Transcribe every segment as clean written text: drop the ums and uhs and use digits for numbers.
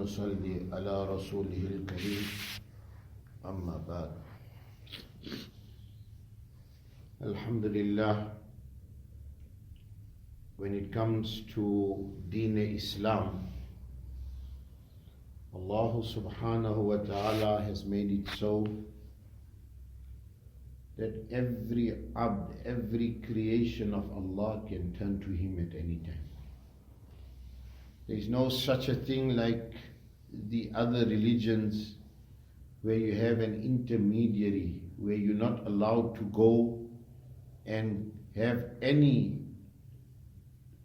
ونصلي على رسوله الكريم أما بعد. Alhamdulillah, when it comes to Deen Islam, Allah subhanahu wa ta'ala has made it so that every abd, every creation of Allah can turn to Him at any time. There is no such a thing like the other religions where you have an intermediary, where you're not allowed to go and have any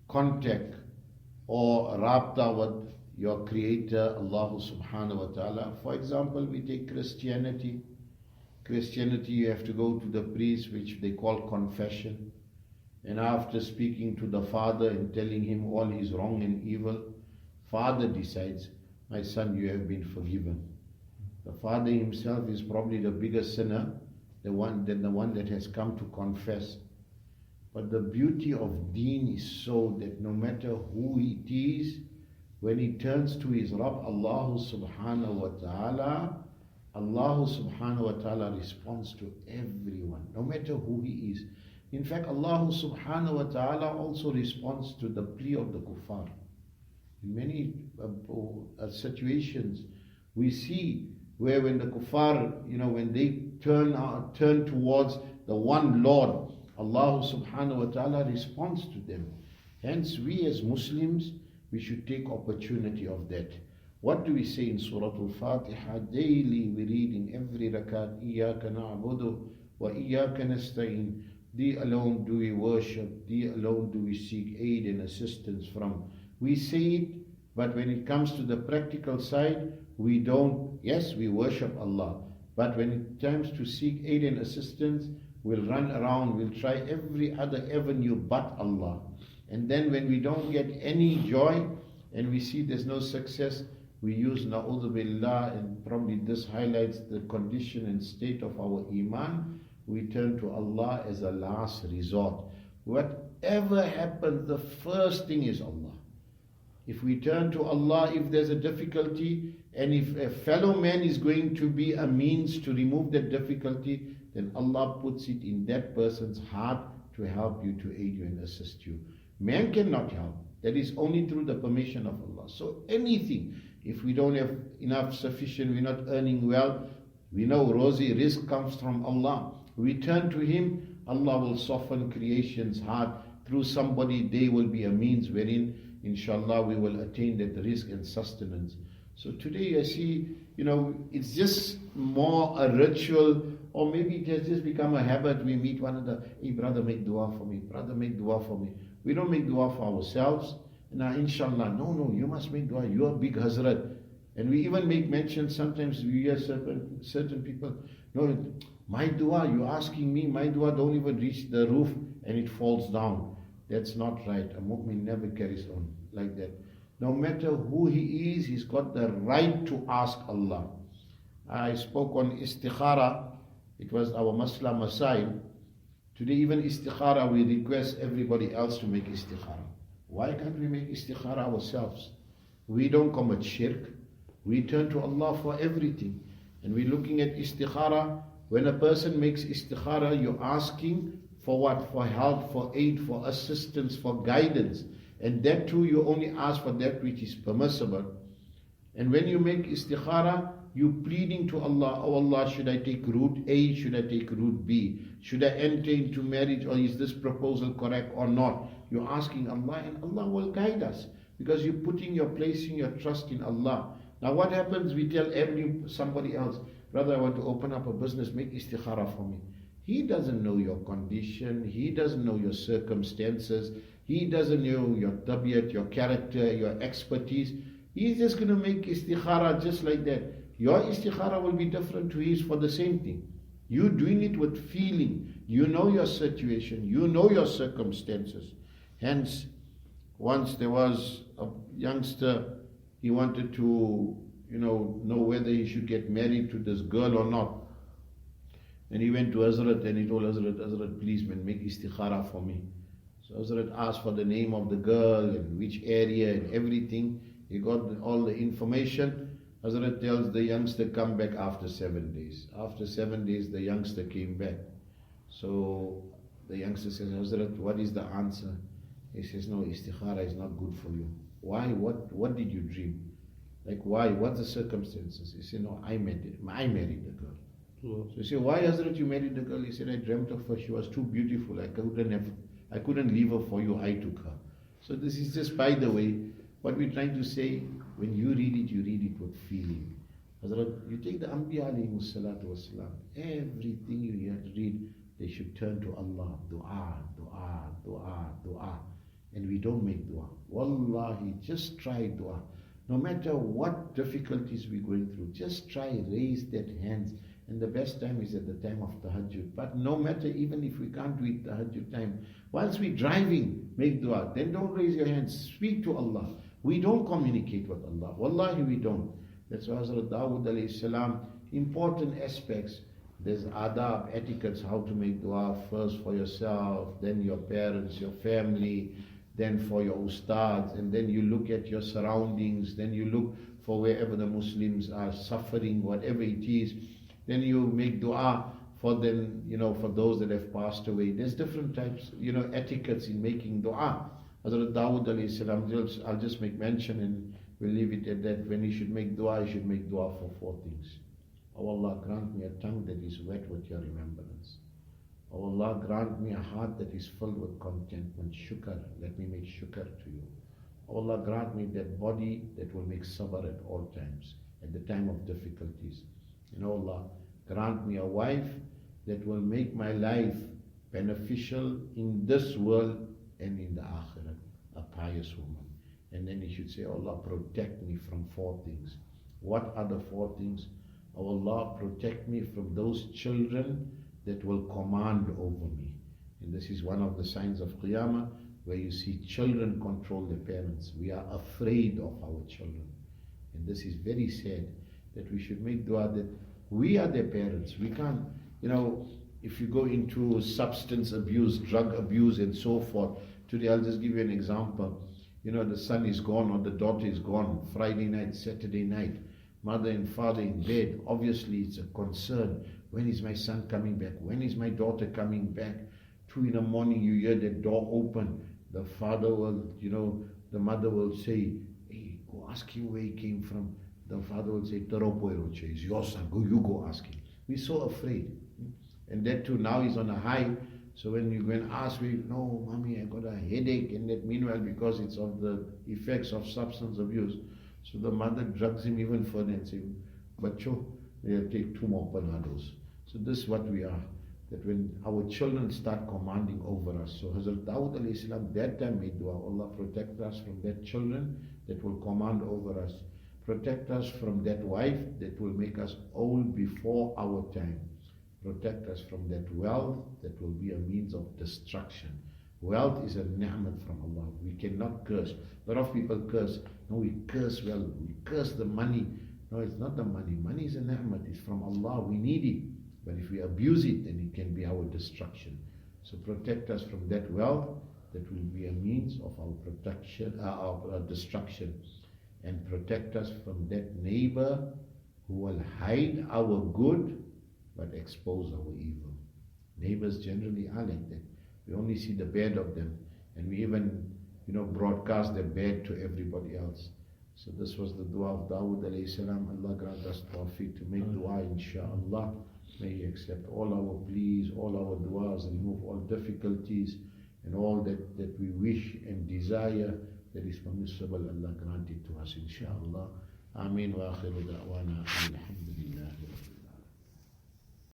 contact or rabta with your Creator, Allah subhanahu wa ta'ala. For example, we take Christianity. Christianity, you have to go to the priest, which they call confession. And after speaking to the father and telling him all his wrong and evil, father decides, my son, you have been forgiven. The father himself is probably the biggest sinner, the one that has come to confess. But the beauty of Deen is so that no matter who it is, when he turns to his Rabb, Allah subhanahu wa ta'ala, Allah subhanahu wa ta'ala responds to everyone, no matter who he is. In fact, Allah subhanahu wa ta'ala also responds to the plea of the kuffar. In many situations, we see where when the kuffar, when they turn towards the one Lord, Allah subhanahu wa ta'ala responds to them. Hence, we as Muslims, we should take opportunity of that. What do we say in Surah Al-Fatiha? Daily we read in every rakat, إِيَّاكَ نَعْبُدُ وَإِيَّاكَ نَسْتَعِينُ. Thee alone do we worship, Thee alone do we seek aid and assistance from. We say it, but when it comes to the practical side, we don't. Yes, we worship Allah, but when it comes to seek aid and assistance, we'll run around, we'll try every other avenue but Allah. And then when we don't get any joy, and we see there's no success, we use na'udhu billah, and probably this highlights the condition and state of our iman. We turn to Allah as a last resort. Whatever happens, the first thing is Allah. If we turn to Allah, if there's a difficulty, and if a fellow man is going to be a means to remove that difficulty, then Allah puts it in that person's heart to help you, to aid you and assist you. Man cannot help. That is only through the permission of Allah. So anything, if we don't have enough sufficient, we're not earning well, we know rosy risk comes from Allah. We turn to Him, Allah will soften creation's heart. Through somebody, they will be a means wherein, inshallah, we will attain that risk and sustenance. So today I see, it's just more a ritual, or maybe it has just become a habit. We meet one another, hey brother, make dua for me, brother, make dua for me. We don't make dua for ourselves. Now, inshallah, no, you must make dua. You are big Hazrat. And we even make mention, sometimes we hear certain people, no, my dua, you're asking me, my dua don't even reach the roof and it falls down. That's not right. A mu'min never carries on like that. No matter who he is, he's got the right to ask Allah. I spoke on istikhara. It was our Masla Masail. Today even istikhara, we request everybody else to make istikhara. Why can't we make istikhara ourselves? We don't commit shirk. We turn to Allah for everything. And we're looking at istikhara. When a person makes istikhara, you're asking for what? For help, for aid, for assistance, for guidance. And that too, you only ask for that which is permissible. And when you make istikhara, you pleading to Allah, oh Allah, should I take route A, should I take route B? Should I enter into marriage, or is this proposal correct or not? You're asking Allah, and Allah will guide us, because you're placing your trust in Allah. Now what happens, we tell somebody else, brother, I want to open up a business, make istikhara for me. He doesn't know your condition, he doesn't know your circumstances, he doesn't know your tabiat, your character, your expertise. He's just going to make istikhara just like that. Your istikhara will be different to his for the same thing. You doing it with feeling. You know your situation. You know your circumstances. Hence, once there was a youngster, he wanted to, know whether he should get married to this girl or not. And he went to Hazrat and he told Hazrat, please man, make istikhara for me. So Hazrat asked for the name of the girl and which area and everything. He got all the information. Hazrat tells the youngster, come back after 7 days. After 7 days, the youngster came back. So the youngster says, Hazrat, what is the answer? He says, no, istikhara is not good for you. Why? What did you dream? Like why? What's the circumstances? He said, no, I married the girl. So he said, why, Hazrat, you married the girl? He said, I dreamt of her. She was too beautiful. I couldn't leave her for you. I took her. So this is just by the way. What we're trying to say, when you read it with feeling. Hazrat, you take the Anbiya alayhi salatu wasalam, everything you read, they should turn to Allah. Dua, dua, dua, dua. And we don't make dua. Wallahi, just try dua. No matter what difficulties we're going through, just try, raise that hands. And the best time is at the time of tahajjud. But no matter, even if we can't do it tahajjud time, whilst we're driving, make dua. Then don't raise your hands. Speak to Allah. We don't communicate with Allah. Wallahi, we don't. That's why Hazrat Dawood alayhi salam, important aspects. There's adab, etiquettes, how to make dua first for yourself, then your parents, your family, then for your ustads, and then you look at your surroundings, then you look for wherever the Muslims are suffering, whatever it is. Then you make dua for them, for those that have passed away. There's different types, etiquettes in making dua. Hazrat Dawood alayhi salam, I'll just make mention and we'll leave it at that. When he should make dua, he should make dua for 4 things. Oh Allah, grant me a tongue that is wet with your remembrance. Oh Allah, grant me a heart that is filled with contentment. Shukr, let me make shukr to you. Oh Allah, grant me that body that will make sabr at all times, at the time of difficulties. And oh Allah, grant me a wife that will make my life beneficial in this world and in the akhirat, a pious woman. And then he should say, oh Allah, protect me from 4 things. What are the 4 things? Oh Allah, protect me from those children that will command over me. And this is one of the signs of Qiyamah, where you see children control their parents. We are afraid of our children. And this is very sad, that we should make dua that we are their parents. We can't, if you go into substance abuse, drug abuse and so forth. Today I'll just give you an example. The son is gone or the daughter is gone, Friday night, Saturday night. Mother and father in bed. Obviously it's a concern. When is my son coming back? When is my daughter coming back? 2 in the morning you hear the door open. The father will, the mother will say, hey, go ask him where he came from. The father will say, Taropoeroche, it's your son, you go ask him. We're so afraid. And that too, now he's on a high. So when you go and ask me, no, mommy, I got a headache. And that meanwhile, because it's of the effects of substance abuse, so the mother drugs him even further and says, Bacho, they'll take 2 more Panados. So this is what we are. That when our children start commanding over us. So Hazrat Dawood alayhi salam that time made dua, Allah protect us from that children that will command over us. Protect us from that wife that will make us old before our time. Protect us from that wealth that will be a means of destruction. Wealth is a ni'mat from Allah. We cannot curse. A lot of people curse. No, we curse wealth. We curse the money. No, it's not the money. Money is a ni'mat. It's from Allah. We need it. But if we abuse it, then it can be our destruction. So protect us from that wealth that will be a means of our protection, our destruction. And protect us from that neighbor who will hide our good but expose our evil. Neighbors generally are like that. We only see the bad of them, and we even, broadcast the bad to everybody else. So this was the dua of Dawood alayhi salam. Allah grant us tawfiq to make dua, inshaAllah. May He accept all our pleas, all our duas, remove all difficulties, and all that we wish and desire that is permissible. Allah grant it to us, inshaAllah. Ameen wa akhiru da'wana. Alhamdulillah.